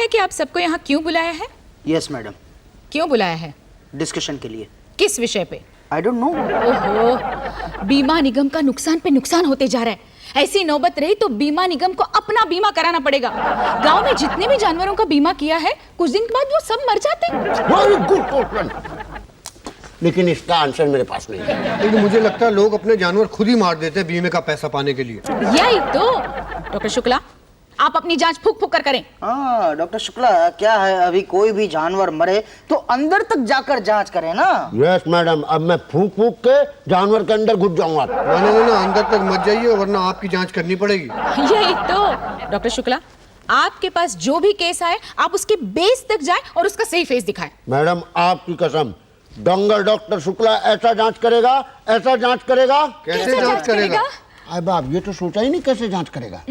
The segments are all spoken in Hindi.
है कि आप सबको यहाँ क्यों बुलाया है? Yes madam. क्यों बुलाया है? डिस्कशन के लिए। किस विषय पे? I don't know. ओहो, बीमा निगम का नुकसान पे नुकसान होते जा रहा है। ऐसी नौबत रही तो बीमा निगम को अपना बीमा कराना पड़ेगा। गांव में जितने भी जानवरों का बीमा किया है, कुछ दिन के बाद वो सब मर जाते हैं। वेरी गुड क्वेश्चन, लेकिन इसका आंसर मेरे पास नहीं है। लेकिन मुझे लगता है लोग अपने जानवर खुद ही मार देते हैं बीमे का पैसा पाने के लिए। यही तो। डॉक्टर शुक्ला, आप अपनी जांच फूक फूक कर करें। हाँ डॉक्टर शुक्ला, क्या है, अभी कोई भी जानवर मरे तो अंदर तक जाकर जांच करें ना। यस मैडम, अब मैं फूक फूक के जानवर के अंदर घुस जाऊंगा। ना अंदर तक मत जाइए, वरना आपकी जांच करनी पड़ेगी। यही तो। डॉक्टर शुक्ला, आपके पास जो भी केस आए आप उसके बेस तक जाएं और उसका सही फेस दिखाएं। मैडम आपकी कसम, डंगर डॉक्टर शुक्ला ऐसा जांच करेगा, ऐसा जांच करेगा। कैसे जांच करेगा? अरे बाप, ये तो सोचा ही नहीं कैसे जांच करेगा।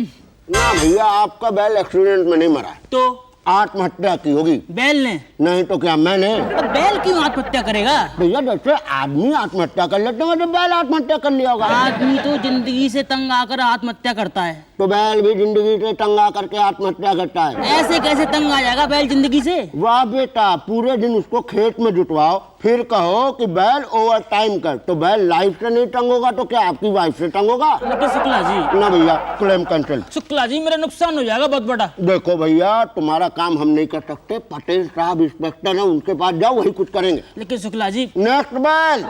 ना भैया, आपका बैल एक्सीडेंट में नहीं मरा है, तो आत्महत्या की होगी। बैल ने? नहीं तो क्या मैंने? तो बैल क्यों आत्महत्या करेगा? भैया जैसे आदमी आत्महत्या कर लेते हैं, बैल आत्महत्या कर लिया होगा। आदमी तो जिंदगी से तंग आकर आत्महत्या करता है, तो बैल भी जिंदगी से तंग आकर के आत्महत्या करता है। ऐसे कैसे तंग आ जाएगा बैल जिंदगी से? वाह बेटा, पूरे दिन उसको खेत में जुटवाओ, फिर कहो कि बैल ओवर टाइम कर, तो बैल लाइफ से नहीं तंग होगा तो क्या आपकी वाइफ से तंग होगा? लेकिन शुक्ला जी, ना भैया, क्लेम कैंसिल। शुक्ला जी मेरा नुकसान हो जाएगा बहुत बड़ा। देखो भैया, तुम्हारा काम हम नहीं कर सकते, पटेल साहब इंस्पेक्टर हैं, उनके पास जाओ, वही कुछ करेंगे। लेकिन शुक्ला जी, नेक्स्ट बैल।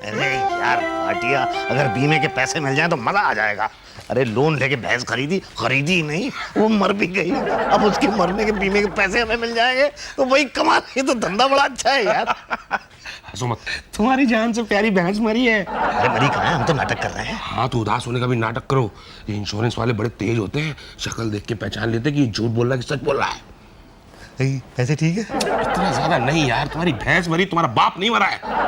अरे यार भाटिया, अगर बीमे के पैसे मिल जाएं तो मजा आ जाएगा। अरे लोन लेके भैंस खरीदी ही नहीं, वो मर भी गई। अब उसके मरने के बीमे के पैसे हमें मिल जाएंगे तो वही कमा रही, तो धंधा बड़ा अच्छा है यार। हंसो मत। तुम्हारी जान से प्यारी भैंस मरी है। अरे मरी कहाँ है, हम तो नाटक कर रहे हैं। हाँ तो उदास होने का भी नाटक करो। ये इंश्योरेंस वाले बड़े तेज होते हैं, शक्ल देख के पहचान लेते कि ये झूठ बोल रहा है कि सच बोल रहा है। पैसे ठीक है? इतना ज्यादा नहीं यार, तुम्हारी भैंस मरी, तुम्हारा बाप नहीं मरा है।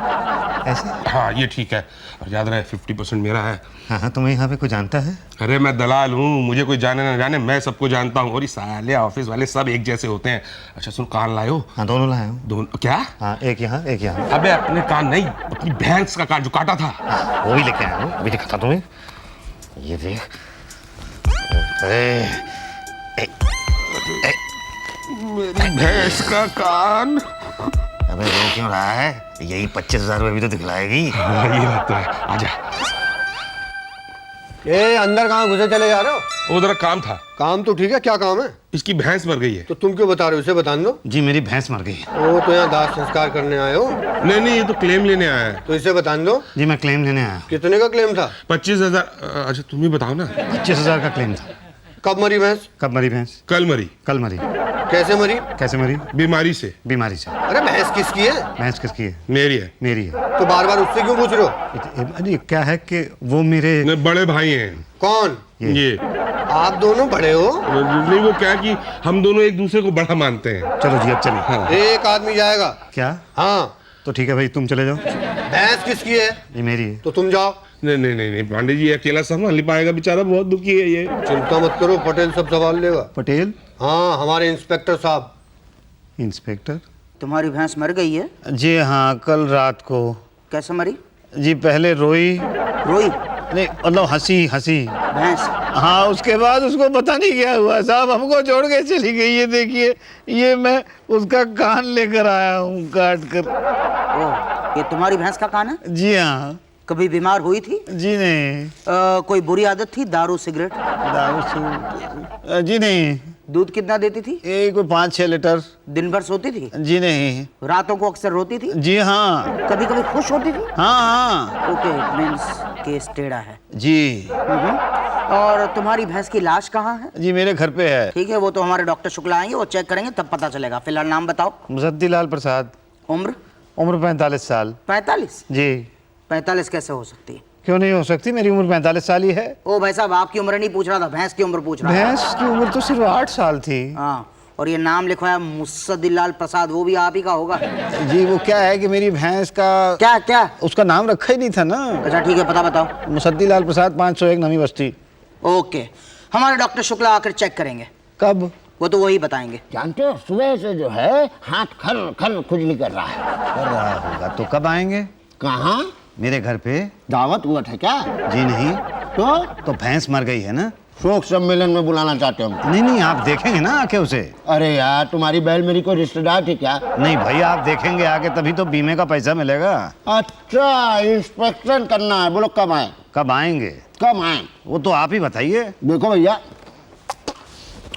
ऐसे? हाँ ये ठीक है, और याद रहे 50% मेरा है। हाँ, तुम्हें यहाँ पे कोई जानता है? अरे मैं दलाल हूँ, मुझे कोई जाने ना जाने, मैं सबको जानता हूँ। और ये साले ऑफिस वाले सब एक जैसे होते हैं। अच्छा सुन, कान लाए हो? हाँ दोनों लाया हूँ। दोनों? क्या? हाँ, एक यहाँ एक यहाँ। अबे अपने कान नहीं, अपनी भैंस का कान जो काटा था। वो भी लेके आया हूँ, अभी दिखाता तुम्हें। ये देख। मेरी भैंस का कान। अबे रो क्यों रहा है? यही 25,000 रुपये भी तो दिखलाएगी। ये बात तो है, आजा। ए अंदर कहाँ घुसे चले जा रहे हो? वो जरा काम था। काम तो ठीक है, क्या काम है? इसकी भैंस मर गई है। तो तुम क्यों बता रहे हो, इसे बता दो। जी मेरी भैंस मर गई है। वो तो यहाँ दाह संस्कार करने आए हो? नहीं नहीं, ये तो क्लेम लेने आया है। तो इसे बता दो। जी मैं क्लेम लेने आया। कितने का क्लेम था? 25,000। अच्छा तुम ही बताओ ना। 25,000 का क्लेम था। कब मरी भैंस? कब मरी भैंस? कल मरी। कल मरी। कैसे मरी? कैसे मरी? बीमारी से। बीमारी से। अरे भैंस किसकी है? भैंस किसकी है? मेरी है। मेरी है। तो बार बार उससे क्यों पूछ रहे हो? अरे क्या है कि वो मेरे नहीं, बड़े भाई हैं। कौन? ये आप दोनों बड़े हो? नहीं, वो क्या कि हम दोनों एक दूसरे को बड़ा मानते हैं। चलो जी अब चलिए। हाँ। एक आदमी जाएगा। क्या? हाँ। तो ठीक है भाई, तुम चले जाओ। भैंस किसकी है? ये मेरी है। तो तुम जाओ। नहीं नहीं नहीं नहीं पांडे जी, अकेला संभाल नहीं पाएगा, बेचारा बहुत दुखी है ये। चिंता मत करो, पटेल सब संभाल लेगा। पटेल? हाँ, हमारे इंस्पेक्टर साहब। इंस्पेक्टर? तुम्हारी भैंस मर गई है? जी हाँ, कल रात को। कैसे मरी? जी पहले रोई। रोई? नहीं मतलब हंसी हंसी। भैंस? हाँ, उसके बाद उसको पता नहीं क्या हुआ साहब, हमको छोड़ के चली गई। ये देखिए, ये मैं उसका कान लेकर आया हूँ काट कर। ओह, ये तुम्हारी भैंस का कान है? जी हाँ। कभी बीमार हुई थी? जी नहीं। कोई बुरी आदत थी, दारू सिगरेट? दारू से? जी नहीं। दूध कितना देती थी? ये कोई 5-6 लीटर। दिन भर सोती थी? जी नहीं। रातों को अक्सर रोती थी? जी हाँ। कभी कभी खुश होती थी? हाँ हाँ। ओके, मीन्स केस टेढ़ा है। जी। और तुम्हारी भैंस की लाश कहाँ है? जी मेरे घर पे है। ठीक है, वो तो हमारे डॉक्टर शुक्ला आएंगे, वो चेक करेंगे तब पता चलेगा। फिलहाल नाम बताओ। मुसद्दीलाल प्रसाद। उम्र? उम्र 45 साल। 45? जी। 45 कैसे हो सकती है? क्यों नहीं हो सकती, मेरी उम्र 45 साल ही है। ओ भाई साहब, आपकी उम्र नहीं पूछ रहा था, भैंस की उम्र पूछ रहा था। भैंस की उम्र तो सिर्फ 8 साल थी। हाँ, और ये नाम लिखवाया मुसद्दीलाल प्रसाद, वो भी आप ही का होगा? जी वो क्या है कि मेरी भैंस का क्या क्या? उसका नाम रखा ही नहीं था ना। अच्छा ठीक है, पता बताओ। मुसद्दीलाल प्रसाद, 501 नवी बस्ती। ओके, हमारे डॉक्टर शुक्ला आकर चेक करेंगे। कब? वो तो वही बताएंगे। जानते हो, सुबह से जो है हाथ खर खर खुजली कर रहा है। कर रहा होगा तो कब आएंगे? कहाँ? मेरे घर पे। दावत हुआ था क्या? जी नहीं। तो भैंस मर गई है ना, शोक सम्मेलन में बुलाना चाहते हो हमको? नहीं नहीं, आप देखेंगे ना आके उसे। अरे यार, तुम्हारी बैल मेरी कोई रिश्तेदार थी क्या? नहीं भाई, आप देखेंगे आके तभी तो बीमे का पैसा मिलेगा। अच्छा, इंस्पेक्शन करना है। बोलो कब आए? कब आएंगे? कब आए? वो तो आप ही बताइए। देखो भैया,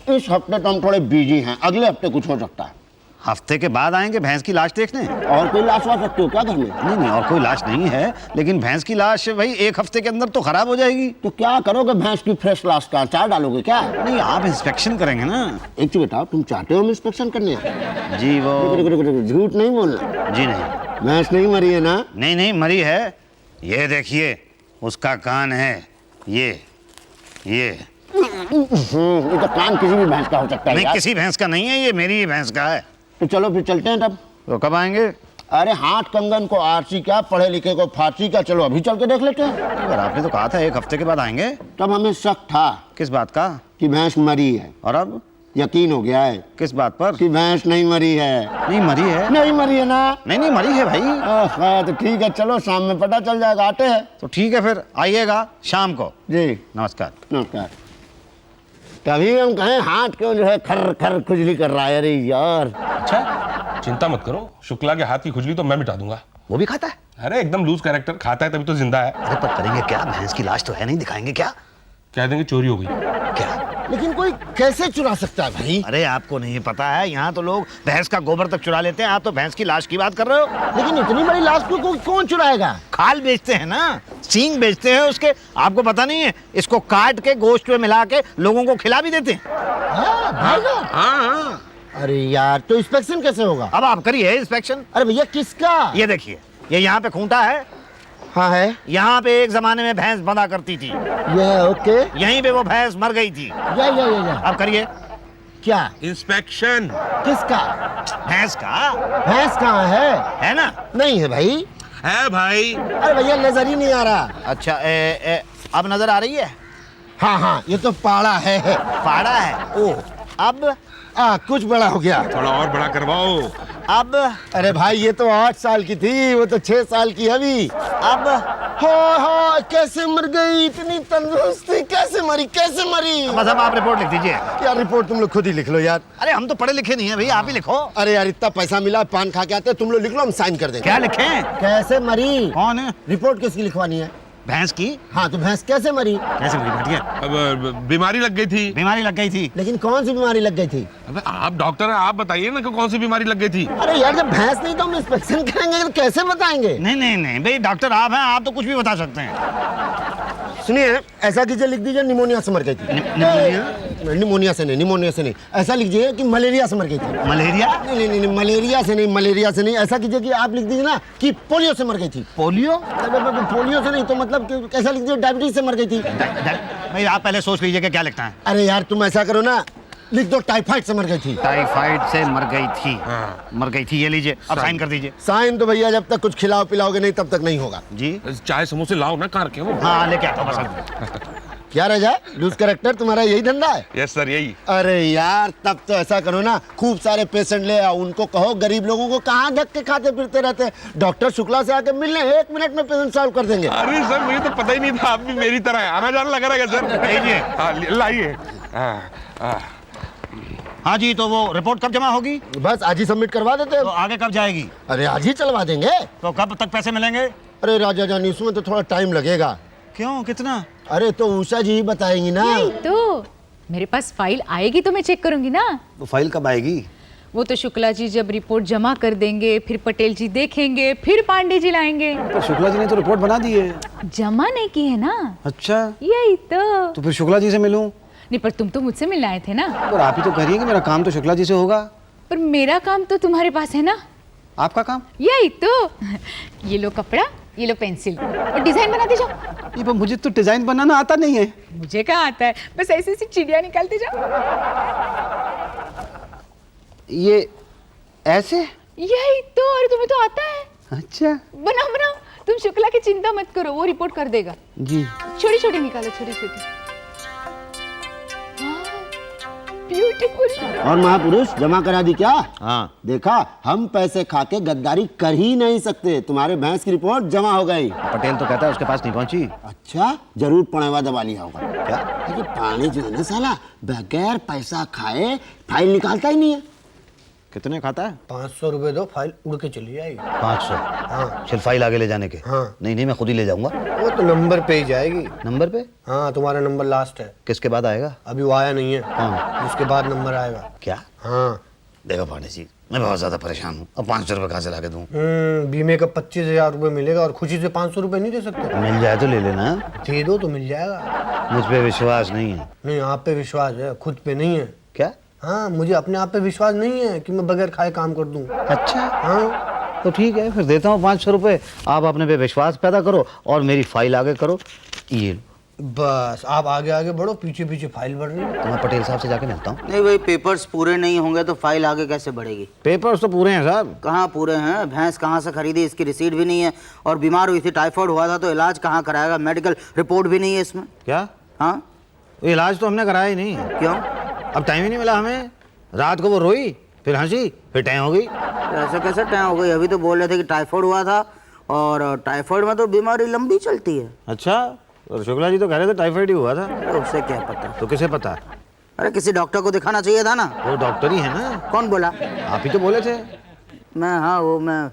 इस हफ्ते तो हम थोड़े बिजी हैं, अगले हफ्ते कुछ हो सकता है। हफ्ते के बाद आएंगे भैंस की लाश देखने? और कोई लाश ला सकते हो क्या घर में? नहीं नहीं, और कोई लाश नहीं है, लेकिन भैंस की लाश भाई 1 हफ्ते के अंदर तो खराब हो जाएगी। तो क्या करोगे भैंस की फ्रेश लाश का? अचार डालोगे क्या? नहीं, आप इंस्पेक्शन करेंगे ना। एक चीज बताओ, तुम चाहते हो हम इंस्पेक्शन करने आए? जी वो झूठ नहीं बोलना। जी नहीं। भैंस नहीं मरी है ना? नहीं नहीं, मरी है। ये देखिए, उसका कान है ये। ये तो कान किसी भी भैंस का हो सकता है नहीं, यार। किसी भैंस का नहीं है, ये मेरी ही भैंस का है। तो चलो फिर चलते हैं तब। तो कब आएंगे? अरे हाथ कंगन को आरसी क्या, पढ़े लिखे को फारसी का, चलो अभी चल के देख लेते हैं। पर आपने तो कहा था 1 हफ्ते के बाद आएंगे। तब हमें शक था किस बात का? कि भैंस मरी है, और अब यकीन हो गया है किस बात पर? कि भैंस नहीं मरी है। नहीं मरी है। नहीं मरी है ना? नहीं नहीं, मरी है भाई। हाँ तो ठीक है, चलो शाम में पता चल जाएगा। आते हैं। तो ठीक है, फिर आइएगा शाम को। जी नमस्कार। नमस्कार। तभी हम कहें हाथ क्यों जो है खर खर खुजली कर रहा है। अरे यार, अच्छा, चिंता मत करो, शुक्ला के हाथ की खुजली तो मैं मिटा दूंगा। वो भी खाता है? अरे एकदम लूज कैरेक्टर, खाता है तभी तो जिंदा है। अरे पर करेंगे क्या? भैंस की लाश तो है नहीं, दिखाएंगे क्या? कह देंगे चोरी हो गई। क्या? लेकिन कोई कैसे चुरा सकता है भाई? अरे आपको नहीं पता है, यहाँ तो लोग भैंस का गोबर तक चुरा लेते हैं, आप तो भैंस की लाश की बात कर रहे हो। लेकिन इतनी बड़ी लाश को कौन चुराएगा? खाल बेचते हैं ना, सींग बेचते हैं उसके, आपको पता नहीं है? इसको काट के गोश्त में मिला के लोगों को खिला भी देते हैं। हाँ। अरे यार, तो इंस्पेक्शन कैसे होगा? अब आप करिए इंस्पेक्शन। अरे भैया किसका? ये देखिए, ये यहाँ पे खूंटा है। हाँ है। यहाँ पे एक जमाने में भैंस बंधा करती थी, ये ओके। यहीं पे वो भैंस मर गई थी। या। अब करिए क्या? इंस्पेक्शन। किसका? भैंस का। भैंस कहाँ है ना? नहीं है भाई। है भाई। अरे भैया नजर ही नहीं आ रहा। अच्छा, अब नजर आ रही है? हाँ, ये तो पाड़ा है। पाड़ा है। ओ, अब कुछ बड़ा हो गया। थोड़ा और बड़ा करवाओ। अब अरे भाई, ये तो 8 साल की थी, वो तो 6 साल की अभी। अब हाँ, कैसे मर गई? इतनी तंदुरुस्त थी, कैसे मरी? कैसे मरी? बस अब आप रिपोर्ट लिख दीजिए। यार रिपोर्ट तुम लोग खुद ही लिख लो यार। अरे हम तो पढ़े लिखे नहीं है भाई, आप ही लिखो। अरे यार, इतना पैसा मिला, पान खा के आते, तुम लोग लिख लो, हम साइन कर देंगे। क्या लिखें? कैसे मरी? कौन है? रिपोर्ट किसकी लिखवानी है? भैंस की। हाँ, तो भैंस कैसे मरी? कैसे मरी भटिया? अब बीमारी लग गई थी। बीमारी लग गई थी। लेकिन कौन सी बीमारी लग गई थी? अबे आप डॉक्टर हैं, आप बताइए ना कि कौन सी बीमारी लग गई थी। अरे यार, जब भैंस नहीं तो हम इंस्पेक्शन करेंगे तो कैसे बताएंगे? नहीं नहीं नहीं भाई, डॉक्टर आप हैं, आप तो कुछ भी बता सकते हैं। सुनिए, ऐसा कीजिए, लिख दीजिए निमोनिया से मर गई थी। निमोनिया से नहीं, ऐसा लिखिए कि मलेरिया से मर गई थी। मलेरिया? नहीं, मलेरिया से नहीं, ऐसा कीजिए कि आप लिख दीजिए ना कि पोलियो से मर गई थी। पोलियो? पोलियो से नहीं तो मतलब कि ऐसा लिख दीजिए डायबिटीज से मर गई थी। भाई आप पहले सोच लीजिए कि क्या लिखना है। अरे यार, तुम ऐसा करो ना, लिख दो टाइफाइड से मर गई थी। टाइफाइड से मर गई थी। मर गई थी, ये लीजिए, अब साइन कर दीजिए। साइन तो भैया जब तक कुछ खिलाओ पिलाओगे नहीं तब तक नहीं होगा जी। चाय समोसे लाओ ना, कार के वो। हाँ लेके आता हूँ बस। क्या रह जाए, लूज कैरेक्टर, तुम्हारा यही धंधा है? यस सर, यही। अरे यार, तब तो ऐसा करो ना, खूब सारे पेशेंट ले आओ, उनको कहो गरीब लोगों को कहाँ धक्के खाते फिरते रहते हैं, डॉक्टर शुक्ला से आके मिलने, 1 मिनट में पेशेंट सॉल्व कर देंगे। अरे सर, मुझे तो पता ही नहीं था आप भी मेरी तरह है। आना जाना लगा रहेगा सर। लीजिए। हाँ, लाइए। हाँ जी, तो वो रिपोर्ट कब जमा होगी? बस आज ही सबमिट करवा देते तो हैं। आगे कब जाएगी? अरे आज ही चलवा देंगे। तो कब तक पैसे मिलेंगे? अरे राजा जानी, इसमें तो थोड़ा टाइम लगेगा। क्यों, कितना? अरे तो उषा जी ही बताएंगी ना। यही तो, मेरे पास फाइल आएगी तो मैं चेक करूंगी ना। तो फाइल कब आएगी? वो तो शुक्ला जी जब रिपोर्ट जमा कर देंगे, फिर पटेल जी देखेंगे, फिर पांडे जी लाएंगे। तो शुक्ला जी ने तो रिपोर्ट बना दी है। जमा नहीं की है ना। अच्छा, यही तो। तो फिर शुक्ला जी से मिलूं? नहीं, पर तुम तो मुझसे मिलने आए थे ना। और आप ही तो कह रही हैं कि मेरा काम तो शुक्ला जी से होगा। पर मेरा काम तो तुम्हारे पास है ना। आपका काम? यही तो। ये लो कपड़ा, ये लो पेंसिल, और डिजाइन बनाते जाओ। ये पर मुझे तो डिजाइन बनाना आता नहीं है। मुझे क्या आता है, बस ऐसी ऐसी चिड़िया निकालते जाओ। ये ऐसे? यही तो, और तुम्हें तो आता है। अच्छा बनाओ बनाओ, तुम शुक्ला की चिंता मत करो, वो रिपोर्ट कर देगा। जी। छोटी छोटी निकालो, छोटी छोटी। ब्यूटीफुल। और महापुरुष जमा करा दी क्या? हाँ। देखा, हम पैसे खा के गद्दारी कर ही नहीं सकते। तुम्हारे भैंस की रिपोर्ट जमा हो गई। पटेल तो कहता है उसके पास नहीं पहुंची। अच्छा, जरूर पड़ेवा दबा लिया होगा। क्या? ये पानी जो है ना साला, बगैर पैसा खाए फाइल निकालता ही नहीं है। कितने खाता है? 500 रुपए दो, फाइल उड़ के चली जाएगी। 500? हाँ। चल फाइल आगे ले जाने के। हाँ। नहीं मैं खुद ही ले जाऊंगा। वो तो नंबर पे ही जाएगी। नंबर पे? हाँ, तुम्हारा नंबर लास्ट है। किसके बाद आएगा? अभी वो आया नहीं है। हाँ। उसके बाद नंबर आएगा। क्या? हाँ। देखो पांडे जी, मैं बहुत ज्यादा परेशान हूँ। अब 500 रुपए कहाँ से ला के दूँ? बीमे का 25,000 रुपए मिलेगा और खुशी से 500 रुपए नहीं दे सकते? मिल जाए तो ले लेना। दे दो तो मिल जाएगा। मुझ पे विश्वास नहीं है। नहीं, आप पे विश्वास है, खुद पे नहीं है। क्या? हाँ, मुझे अपने आप पे विश्वास नहीं है कि मैं बगैर खाए काम कर दूं। अच्छा, हाँ। तो ठीक है, फिर देता हूँ 500 रुपए। आप अपने पे विश्वास पैदा करो और मेरी फाइल आगे करो। ये लो। बस आप आगे आगे बढ़ो, पीछे पीछे फाइल बढ़ रही है। तो मैं पटेल साहब से जाके मिलता हूँ। नहीं भाई, पेपर्स पूरे नहीं होंगे तो फाइल आगे कैसे बढ़ेगी? पेपर्स तो पूरे हैं साहब। कहाँ पूरे हैं? भैंस कहाँ से खरीदी, इसकी रिसीट भी नहीं है। और बीमार हुई थी, टाइफाइड हुआ था, तो इलाज कहाँ कराएगा? मेडिकल रिपोर्ट भी नहीं है इसमें। क्या? हाँ। इलाज तो हमने कराया ही नहीं। क्यों? अब टाइम ही नहीं मिला हमें। रात को वो रोई, फिर हंसी, फिर टाइम हो गई। ऐसे कैसे टाइम हो गई? अभी तो बोल रहे थे कि टाइफाइड हुआ था, और टाइफाइड में तो बीमारी लंबी चलती है। अच्छा, और शुक्ला जी तो कह रहे थे टाइफाइड ही हुआ था। अरे उससे क्या पता? तो किसे पता? अरे किसी डॉक्टर को दिखाना चाहिए था ना। वो डॉक्टर ही है ना। कौन बोला? आप ही तो बोले थे। मैं? हाँ, वो मैं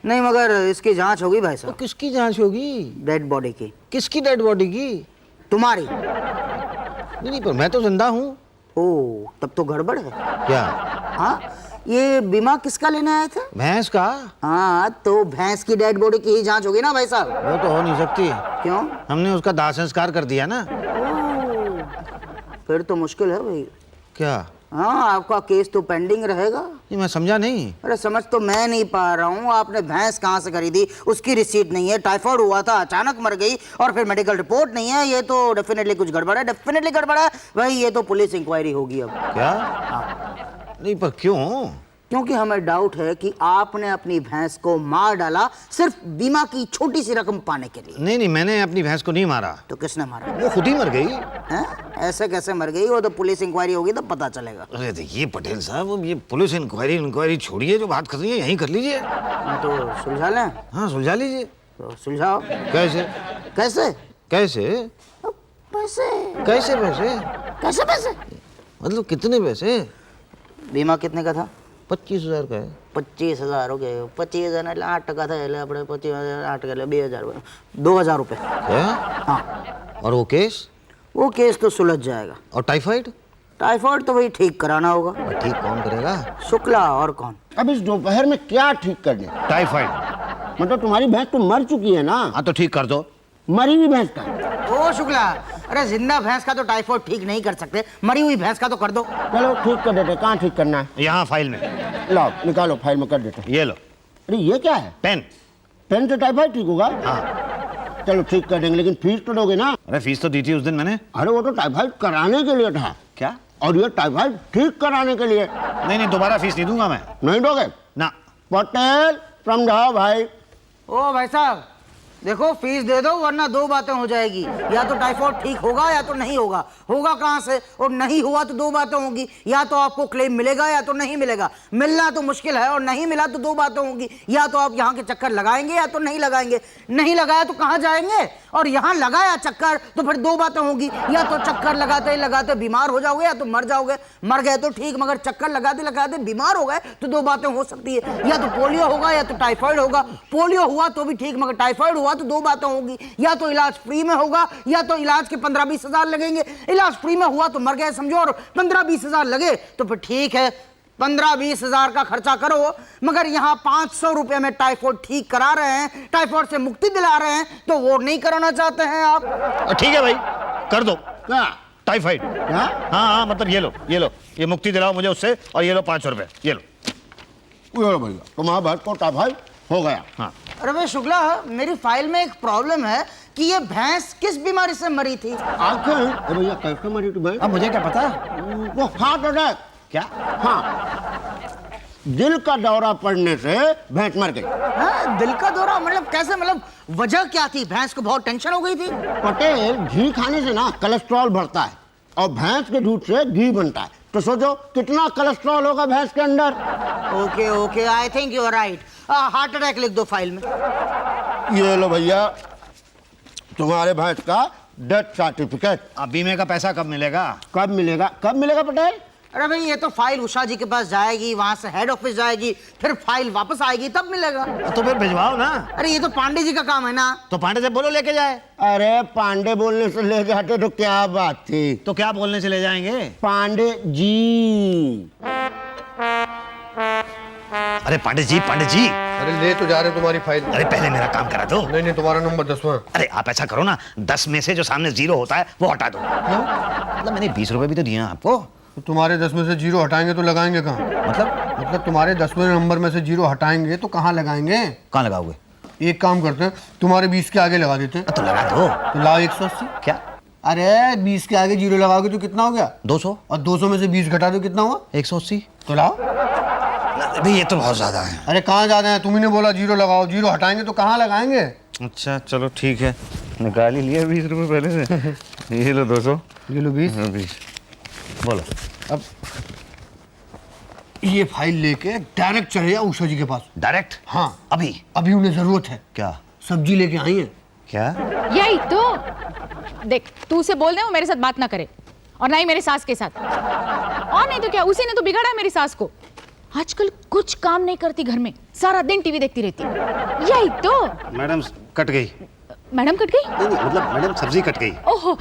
नहीं, मगर इसकी जांच होगी भाई तो साहब। किसकी जांच होगी? डेड बॉडी की। किसकी डेड बॉडी की? तुम्हारी। नहीं पर मैं तो जिंदा हूँ। ओ, तब तो गड़बड़ है। क्या? हाँ, ये बीमा किसका लेने आए थे? भैंस का? हाँ, तो भैंस की डेड बॉडी की ही जांच होगी ना भाई साहब। वो तो हो नहीं सकती। क्यों? हमने उसका दाह संस्कार कर दिया ना। फिर तो मुश्किल है भाई। क्या? हाँ, आपका केस तो पेंडिंग रहेगा। ये मैं समझा नहीं। अरे समझ तो मैं नहीं पा रहा हूँ। आपने भैंस कहाँ से खरीदी, उसकी रिसीट नहीं है, टाइफाइड हुआ था, अचानक मर गई, और फिर मेडिकल रिपोर्ट नहीं है। ये तो डेफिनेटली कुछ गड़बड़ है, डेफिनेटली गड़बड़ है भाई। ये तो पुलिस इंक्वायरी होगी अब। क्या? हाँ। नहीं पर क्यों? क्योंकि हमें डाउट है कि आपने अपनी भैंस को मार डाला सिर्फ बीमा की छोटी सी रकम पाने के लिए। नहीं मैंने अपनी भैंस को नहीं मारा। तो किसने मारा? वो खुद ही मर गई। हैं? ऐसे कैसे मर गई? वो तो पुलिस इंक्वायरी होगी तब पता चलेगा। अरे देखिए पटेल साहब, ये पुलिस इंक्वायरी छोड़िए, जो बात कर रही है यहीं कर लीजिए। तो सुलझा लें? हाँ सुलझा लीजिए। तो सुलझाओ। कैसे? कैसे? कैसे? पैसे। कैसे पैसे? कैसे पैसे? मतलब कितने पैसे? बीमा कितने का था? 25,000 का है। 25,000 हो गए। 25,000 એટલે 8% था, એટલે આપણે 25,000 8 એટલે 2,000 2,000 रुपए। क्या? हाँ। और वो केस? वो केस तो सुलझ जाएगा। और टाइफाइड? टाइफाइड तो वही ठीक कराना होगा। और ठीक कौन करेगा? शुक्ला, और कौन? अब इस दोपहर में क्या ठीक कर दे? टाइफाइड। मतलब तुम्हारी भैंस तो मर चुकी है ना। हाँ तो ठीक कर दो। मरी हुई भैंस का? ओ शुक्ला, अरे जिंदा भैंस का तो टाइफाइड ठीक नहीं कर सकते, मरी हुई भैंस का तो कर दो। चलो ठीक कर देते। कहाँ ठीक करना है? यहाँ फाइल में। लाओ निकालो, फाइल में कर देते। ये लो अरे ये क्या है? पेन। पेन से टाइफाइड ठीक होगा? हाँ। चलो ठीक कर देंगे, लेकिन फीस तो दोगे ना? अरे फीस तो दी थी उस दिन मैंने। अरे वो तो टाइफाइड कराने के लिए था। क्या? और ये टाइफाइड ठीक कराने के लिए। नहीं दोबारा फीस नहीं दूंगा मैं। नहीं दोगे? ना। पटेल समझाओ भाई। ओ भाई साहब, देखो फीस दे दो वरना दो बातें हो जाएगी। या तो टाइफाइड ठीक होगा या तो नहीं होगा। होगा कहाँ से? और नहीं हुआ तो दो बातें होंगी, या तो आपको क्लेम मिलेगा या तो नहीं मिलेगा। मिलना तो मुश्किल है, और नहीं मिला तो दो बातें होंगी, या तो आप यहाँ के चक्कर लगाएंगे या तो नहीं लगाएंगे। नहीं लगाया तो कहाँ जाएंगे? और यहाँ लगाया चक्कर तो फिर दो बातें होंगी, या तो चक्कर लगाते लगाते बीमार हो जाओगे या तो मर जाओगे। मर गए तो ठीक, मगर चक्कर लगाते लगाते बीमार हो गए तो दो बातें हो सकती है। या तो पोलियो होगा या तो टाइफाइड होगा। पोलियो हुआ तो भी ठीक, मगर टाइफाइड हुआ तो दो बातें होंगी, या तो इलाज फ्री में होगा या तो इलाज के 15-20 हजार लगेंगे। इलाज फ्री में हुआ तो मर गए समझो, और 15-20 हजार लगे तो फिर ठीक है, 15-20 हजार का खर्चा करो। मगर यहाँ 500 रुपए में टाइफाइड ठीक करा रहे हैं, टाइफाइड से मुक्ति दिला रहे हैं, तो वो नहीं कराना चाहते हैं आप? ठीक है भाई कर दो। क्या? टाइफाइड? क्या? हाँ मतलब ये लो ये मुक्ति दिलाओ मुझे उससे, और ये लो 500 रुपए, ये लो। भैया तुम्हारा भैंस को टाइफाइड हो गया। हाँ। अरे भाई शुक्ला, मेरी फाइल में एक प्रॉब्लम है कि ये भैंस किस बीमारी से मरी थी? आखिर भैया कैसे मरी थी भैंस? अब मुझे क्या पता। वो हार्ट अटैक। क्या? हाँ, दिल का दौरा पड़ने से भैंस मर गई। हाँ, दिल का दौरा? मतलब कैसे? मतलब वजह क्या थी? भैंस को बहुत टेंशन हो गई थी? पटेल, घी खाने से ना कोलेस्ट्रॉल बढ़ता है, और भैंस के दूध से घी बनता है। तो सोचो कितना कोलेस्ट्रॉल होगा भैंस के अंदर। Okay okay, I think you are right. Heart attack लिख दो फाइल में। ये लो भैया तुम्हारे भैंस का डेथ सर्टिफिकेट। अब बीमे का पैसा कब मिलेगा? कब मिलेगा पटेल? अरे भाई ये तो फाइल उषा जी के पास जाएगी, वहां से हेड ऑफिस जाएगी, फिर फाइल वापस आएगी, तब मिलेगा। तो फिर भिजवाओ ना। अरे ये तो पांडे जी का काम है ना। तो पांडे से बोलो लेके जाए। अरे पांडे बोलने से लेके हटे तो क्या बात थी। तो क्या बोलने से ले जाएंगे? पांडे जी। अरे पांडे जी अरे ले तो जा रहे तुम्हारी फाइल। अरे पहले मेरा काम करा दो। नहीं नहीं, तुम्हारा नंबर 10वां। अरे आप ऐसा करो ना, 10 में से जो सामने 0 होता है वो हटा दो। मतलब मैंने 20 रुपए भी तो दिए हैं आपको। तो तुम्हारे 10 में से 0 हटाएंगे तो लगाएंगे कहाँ? मतलब तुम्हारे 10वें नंबर में से 0 हटाएंगे तो कहाँ लगाएंगे? कहाँ लगाओगे? एक काम करते हैं, तुम्हारे 20 के आगे लगा देते हैं। तो लगा दो। तो लाओ 180। क्या? अरे 20 के आगे 0 लगाओगे तो कितना हो गया? 200। और 200 में से 20 घटा दो कितना हुआ? 180। तो लाओ। भाई ये तो बहुत ज्यादा है। अरे कहाँ ज्यादा है? तुम्ही ने बोला 0 लगाओ, 0 हटाएंगे तो कहाँ लगाएंगे? अच्छा चलो ठीक है, निकाल ही लिया 20 रुपए पहले से। ये लो 200। ये लो 20। 20। बोलो। अब ये फाइल लेके डायरेक्ट चले जाओ उषा जी के पास। डायरेक्ट? हाँ अभी? अभी उन्हें जरूरत है। क्या? सब्जी लेके आई है। क्या? यही तो। देख तू उसे बोल दे वो मेरे साथ बात ना करे, और ना ही मेरे सास के साथ। और नहीं तो क्या, उसी ने तो बिगाड़ा है मेरी सास को। आजकल कुछ काम नहीं करती घर में, सारा दिन टीवी देखती रहती। यही तो। मैडम कट गई। मैडम कट गई? नहीं मतलब मैडम सब्जी कट गई। ओहो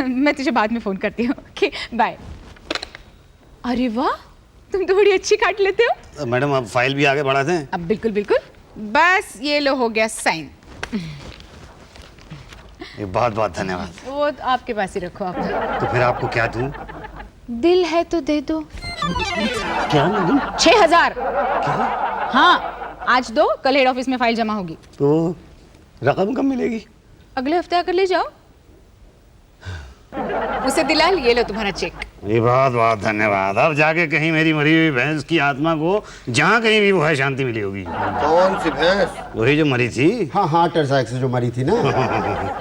मैं तुझे बाद में फोन करती हूँ। Okay bye. अरे वाह, तुम तो बड़ी अच्छी काट लेते हो। मैडम अब फाइल भी आगे बढ़ा दें? अब बिल्कुल बिल्कुल, बस ये लो हो गया साइन। ये बहुत बहुत धन्यवाद। वो आपके पास ही रखो आप। तो फिर आपको क्या दूं? दिल है तो दे दो। क्या मैडम? 6000। हाँ आज दो, कल हेड ऑफिस में फाइल जमा होगी। तो रकम कब मिलेगी? अगले हफ्ते आकर ले जाओ। उसे दिला, ये लो तुम्हारा चेक। ये बहुत बहुत धन्यवाद। अब जाके कहीं मेरी मरी हुई भैंस की आत्मा को जहाँ कहीं भी वो है शांति मिली होगी। कौन सी भैंस? वही जो मरी थी। हाँ हार्ट अटैक से जो मरी थी ना।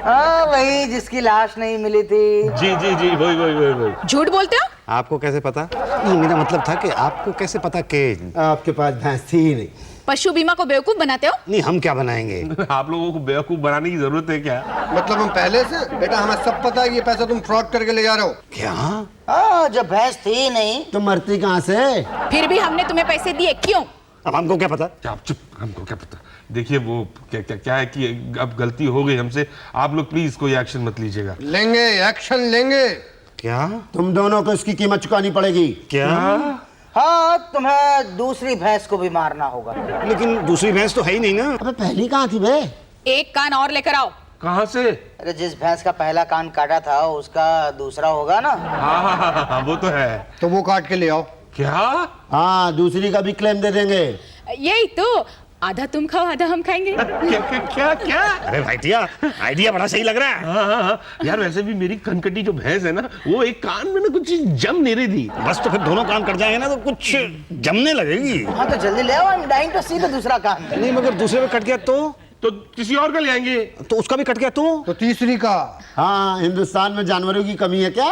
हाँ वही जिसकी लाश नहीं मिली थी। जी वही। झूठ बोलते हो? आपको कैसे पता? नहीं मेरा मतलब था कि आपको कैसे पता कि आपके पास भैंस थी ही नहीं। पशु बीमा को बेवकूफ बनाते हो? नहीं हम क्या बनाएंगे? आप लोगों को बेवकूफ बनाने की जरूरत है क्या? मतलब हम पहले से? बेटा हमें सब पता है ये पैसा तुम फ्रॉड करके ले जा रहे हो। क्या? जब भैंस थी ही नहीं तो मरती कहाँ से? फिर भी हमने तुम्हें पैसे दिए, क्यों? अब हमको क्या पता? आप चुप, हमको क्या पता। देखिए वो क्या है कि अब गलती हो गई हमसे, आप लोग प्लीज कोई एक्शन मत लीजिएगा। लेंगे, एक्शन लेंगे। क्या? तुम दोनों को इसकी कीमत चुकानी पड़ेगी। क्या? हाँ तुम्हें दूसरी भैंस को भी मारना होगा। लेकिन दूसरी भैंस तो है ही नहीं ना। अबे पहली कहाँ थी बे? एक कान और लेकर आओ। कहाँ से? अरे जिस भैंस का पहला कान काटा था उसका दूसरा होगा ना। हाँ वो तो है। तो वो काट के ले आओ। क्या? हाँ दूसरी का भी क्लेम दे देंगे। यही तो, आधा तुम खाओ आधा हम खाएंगे। क्या? अरे भाईटिया आइडिया बड़ा सही लग रहा है। हाँ। यार वैसे भी मेरी कनकटी जो भैंस है ना, वो एक कान में ना कुछ चीज जम नहीं रही थी। बस तो फिर दोनों कान कट जाएंगे ना तो कुछ जमने लगेगी। हाँ तो जल्दी ले आओ, I am dying to see the दूसरा कान। नहीं मगर दूसरे में कट गया तो किसी और का ले आएंगे। तो उसका भी कट गया तो तीसरी का। हाँ हिंदुस्तान में जानवरों की कमी है क्या?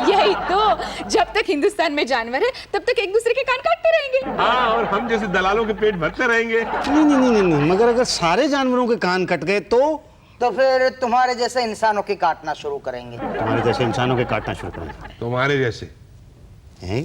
यही तो, जब तक हिंदुस्तान में जानवर है तब तक एक दूसरे के कान काटते रहेंगे। हाँ और हम जैसे दलालों के पेट भरते रहेंगे। नहीं मगर अगर सारे जानवरों के कान कट गए तो फिर तुम्हारे जैसे इंसानों के काटना शुरू करेंगे। तुम्हारे जैसे इंसानों के काटना शुरू करेंगे। तुम्हारे जैसे? हैं?